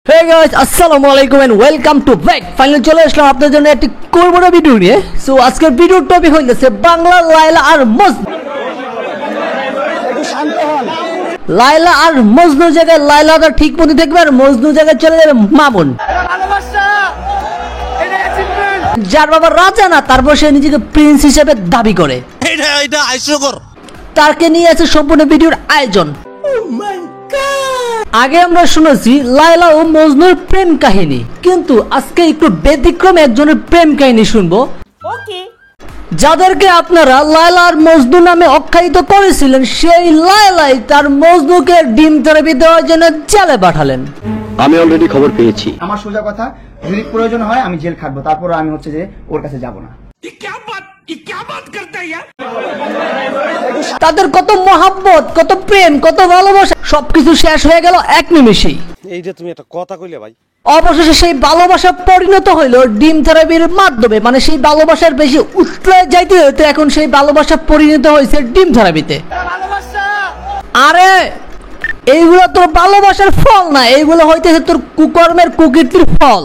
Hey guys, Assalamualaikum and welcome to back. Finally চলে আসলাম আপনাদের জন্য একটি কোরবানি ভিডিও নিয়ে। সো আজকের ভিডিওর টপিক হইছে বাংলা লায়লা আর মজনু। লায়লা আর মজনু জায়গায় লায়লাটা ঠিক মতো দেখবে আর মজনু জায়গায় চলে যাবে মামুন। যার বাবা রাজা না, তারপর সে নিজেকে প্রিন্স হিসেবে দাবি করে। এটা হাস্যকর। তাকে নিয়ে আছে সম্পূর্ণ ভিডিওর আয়োজন। আগে আমরা শুনেছি লায়লা ও মজনুর প্রেম কাহিনী, কিন্তু আজকে একটু ব্যতিক্রম একজনের প্রেম কাহিনী শুনবো। যাদেরকে আপনারা লায়লা আর মজনু নামে আখ্যায়িত করেছিলেন, সেই লায়লাই তার মজনুকে ডিম থেরাপি দেওয়ার জন্য জেলে পাঠালেন। আমি অলরেডি খবর পেয়েছি। আমার সোজা কথা, যদি প্রয়োজন হয় আমি জেল খাটবো, তারপর আমি হচ্ছে যে ওর কাছে যাব না। তাদের কত মহাব্বত, কত প্রেম, কত ভালোবাসা সবকিছু শেষ হয়ে গেল এক নিমেষেই। এই যে তুমি একটা কথা কইলে ভাই, অবশেষে সেই ভালোবাসা পরিণত হইল ডিম থেরাপির মাধ্যমে, মানে সেই ভালোবাসার বেশি উতলে যাইতে হইতে এখন সেই ভালোবাসা পরিণত হয়েছে ডিম থেরাপিতে। আরে এইগুলো তোর ভালোবাসার ফল না, এইগুলো হইতেছে তোর কুকর্মের কুকীর্তির ফল।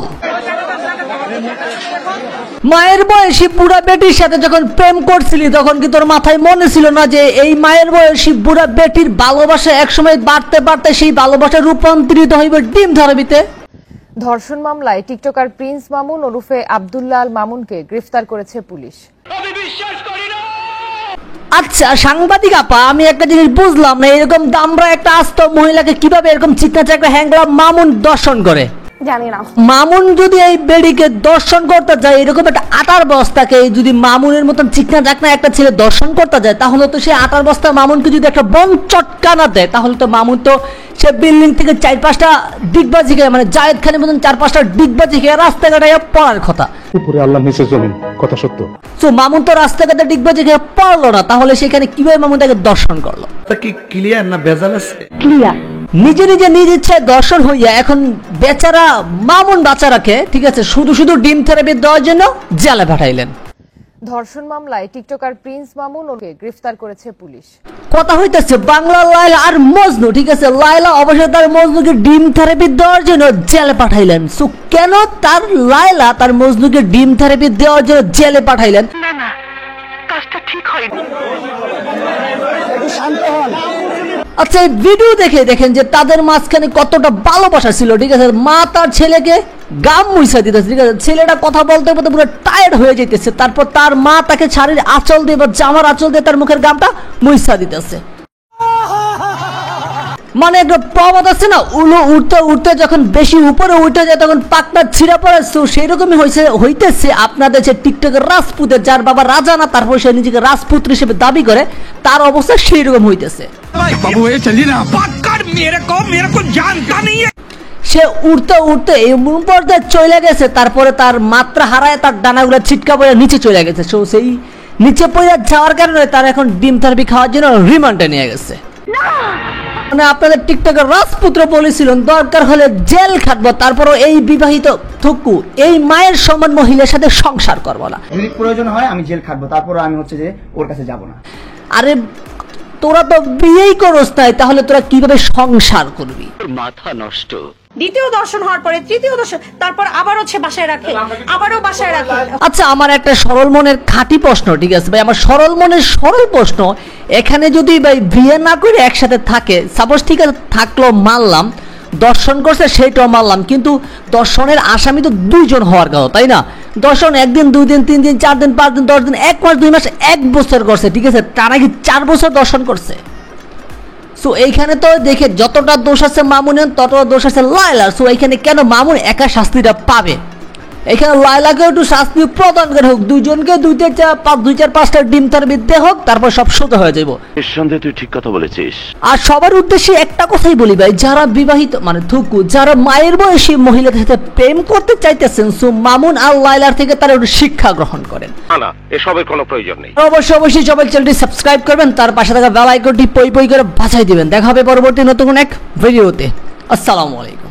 মায়ের বয়সী বুড়া বেটির সাথে যখন প্রেম করছিলি, তখন কি তোর মাথায় মনে ছিল না যে এই মায়ের বয়সী বুড়া বেটির ভালোবাসা একসময় বাড়তে বাড়তে সেই ভালোবাসা রূপান্তরিত হইবে ডিম থেরাপিতে? ধর্ষণ মামলায় টিকটকার প্রিন্স মামুন ওরফে আব্দুল্লাহ আল মামুনকে গ্রেফতার করেছে পুলিশ। আচ্ছা সাংবাদিক আপা, আমি একটা জিনিস বুঝলাম না, এরকম দামরা একটা আস্ত মহিলাকে কিভাবে এরকম চিকনা চাকরা হ্যাংলা মামুন দর্শন করে? জানি না। মামুন যদি এই বেডিকে দর্শন করতে যায়, এরকম একটা আটার বস্তাকে যদি মামুনের মতন চিকনা চাকনা একটা ছেলে দর্শন করতে যায়, তাহলে তো সে আটার বস্তা মামুনকে যদি একটা বন চটকানা দেয়, তাহলে তো মামুন তো সে বিল্ডিং থেকে 4-5টা ডিগবাজি খেয়ে, মানে জায়েদ খানের মতন 4-5টা ডিগবাজি খেয়ে রাস্তাঘাটে পড়ার কথা। উপরে আল্লাহ নিচে জমিন, কথা সত্য। তো মামুন তো রাস্তাঘাটে ডিগবাজি খেয়ে পড়লো না, তাহলে সেখানে কিভাবে মামুন তাকে দর্শন করলো? কি ক্লিয়ার না ভেজাল আছে? ক্লিয়ার। নিজে নিজে নিজ ইচ্ছায় দর্শন হইয়া এখন বেচারা মামুন বাচ্চারাকে, ঠিক আছে, শুধু শুধু ডিম থেরাপি দেওয়ার জন্য জেলে পাঠাইলেন। ধর্ষণ মামলায় টিকটকার প্রিন্স মামুন ওকে গ্রেফতার করেছে পুলিশ। কথা হইতেছে বাংলা লায়লা আর মজনু, ঠিক আছে, লায়লা অবশ্যই তার মজনুকে ডিম থেরাপি দেওয়ার জন্য জেলে পাঠাইলেন। সো কেন তার লায়লা তার মজনুকে ডিম থেরাপি দেওয়ার জন্য জেলে পাঠাইলেন? না না, কাজটা ঠিক হয়নি। আচ্ছা এই ভিডিও দেখে দেখেন যে তাদের মাঝখানে কতটা ভালোবাসা ছিল, ঠিক আছে। মা তার ছেলেকে গাম মুইসা দিতেছে, ঠিক আছে, ছেলেটা কথা বলতে বলতে পুরো টায়ার্ড হয়ে যেতেছে, তারপর তার মা তাকে শাড়ির আঁচল দিয়ে বা জামার আঁচল দিয়ে তার মুখের গামটা মুইসা দিতেছে। মানে একটা প্রবাদ আছে না, উলো উঠতে উঠতে যখন বেশি উপরে উঠে যায় তখন পাকটা ছিঁড়া পড়ে। সেই রকমই হইতেছে আপনাদের যে টিকটকের রাজপুতের, যার বাবা রাজা না, তারপর সে নিজেকে রাজপুত্র হিসেবে দাবি করে, তার অবস্থা সেই রকম হইতেছে। সে উঠতে উঠতে এমন পর্যায়ে চলে গেছে, তারপরে তার মাত্রা হারায় তার ডানাগুলো ছিটকা পড়ে নিচে চলে গেছে। সো সেই নিচে পড়ে যাওয়ার কারণে তার এখন ডিম থেরাপি খাওয়ার জন্য রিমান্ডে নিয়ে গেছে। মানে আপনাদের টিকটকের রাজপুত্র বলেছিলেন দরকার হলে জেল খাটবো, তারপরও এই বিবাহিত থুকু এই মায়ের সমান মহিলার সাথে সংসার করবো না। যদি প্রয়োজন হয় আমি জেল খাটবো, তারপর আমি হচ্ছে যে ওর কাছে যাব না। আরে তোরা তো বিয়েই করস নাই, তাহলে তোরা কিভাবে সংসার করবি? মাথা নষ্ট। দ্বিতীয় দর্শন হওয়ার পরে তৃতীয় দর্শন, তারপর আবার হচ্ছে বাসায় রাখে, আবারও বাসায় রাখে। আচ্ছা আমার একটা সরল মনের খাঁটি প্রশ্ন, ঠিক আছে ভাই, আমার সরল মনের সরল প্রশ্ন, এখানে যদি ভাই বিয়ে না করে একসাথে থাকে, সাপোজ ঠিক আছে থাকলো মানলাম, দর্শন করছে সেইটাও মানলাম, কিন্তু দর্শনের আসামি তো 2 জন হওয়ার কথা, তাই না? দর্শন 1 দিন 2 দিন 3 দিন 4 দিন 5 দিন 10 দিন 1 মাস 2 মাস 1 বছর করছে, ঠিক আছে, তারা কি 4 বছর দর্শন করছে? সো এইখানে তো দেখে যতটা দোষ আছে মামুনের, ততটা দোষ আছে লায়লার। সো এইখানে কেন মামুন একা শাস্তিটা পাবে? এখানে লায়লাকে একটু শাস্তি প্রদান করে হোক, 2 জনকে 2-4-5টা ডিম থেরাপি দিতে হোক, তারপর সব সোজা হয়ে যাবো। নিঃসন্দেহে তুই ঠিক কথা বলেছিস। আর সবার উদ্দেশ্যে একটা কথাই বলি ভাই, যারা বিবাহিত মানে থুকু, যারা মায়ের বয়সী মহিলাদের সাথে প্রেম করতে চাইতেছেন, সো মামুন আর লায়লার থেকে তারা একটু শিক্ষা গ্রহণ করেন। না এসবের কোনো প্রয়োজন নেই। অবশ্যই সবাই চ্যানেলটি সাবস্ক্রাইব করবেন, তার পাশে থাকা বেল আইকনটি পই পই করে বাজাই দিবেন। দেখা হবে পরবর্তী নতুন এক ভিডিওতে। আসসালামু আলাইকুম।